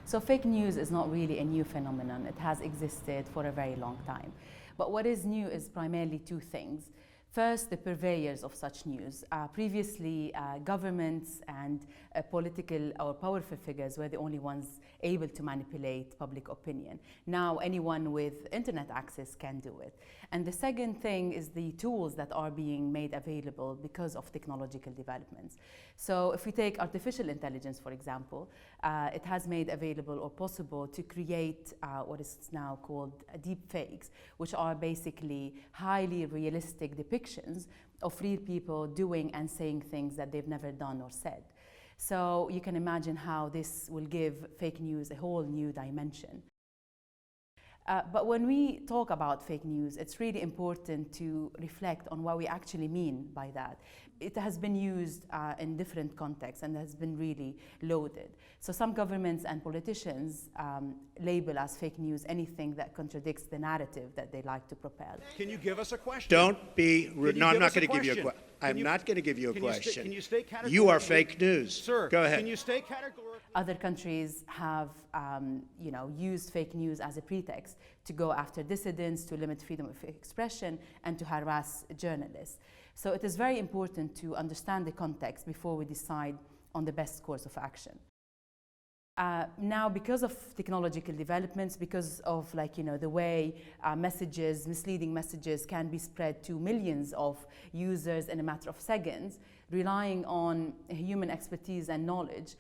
So fake news is not really a new phenomenon. It has existed for a very long time. But what is new is primarily two things. First, the purveyors of such news. Previously, governments and political or powerful figures were the only ones able to manipulate public opinion. Now, anyone with internet access can do it. And the second thing is the tools that are being made available because of technological developments. So if we take artificial intelligence, for example, it has made available or possible to create what is now called deep fakes, which are basically highly realistic depictions of real people doing and saying things that they've never done or said. So you can imagine how this will give fake news a whole new dimension. But when we talk about fake news, it's really important to reflect on what we actually mean by that. It has been used in different contexts and has been really loaded. So some governments and politicians label as fake news anything that contradicts the narrative that they like to propel. Can you give us a question? Don't be rude. No, I'm not going to give you a question. I'm not going to give you a question. Can you state categorically? You are fake news. Sir, go ahead. Can you state categorically? Other countries have used fake news as a pretext to go after dissidents, to limit freedom of expression, and to harass journalists. So it is very important to understand the context before we decide on the best course of action. Now, because of technological developments, because of the way misleading messages can be spread to millions of users in a matter of seconds, relying on human expertise and knowledge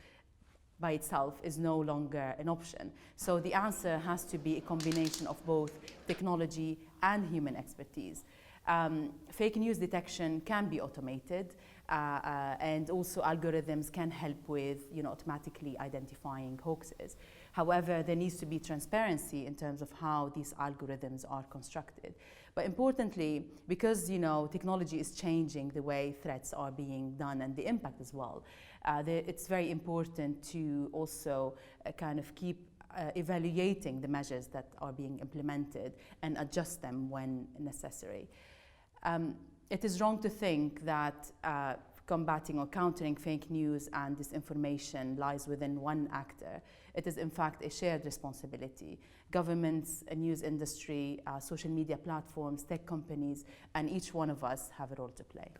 by itself is no longer an option. So the answer has to be a combination of both technology and human expertise. Fake news detection can be automated, and also algorithms can help with automatically identifying hoaxes. However, there needs to be transparency in terms of how these algorithms are constructed. But importantly, because technology is changing the way threats are being done and the impact as well, it's very important to also kind of keep evaluating the measures that are being implemented and adjust them when necessary. It is wrong to think that combating or countering fake news and disinformation lies within one actor. It is in fact a shared responsibility. Governments, a news industry, social media platforms, tech companies, and each one of us have a role to play.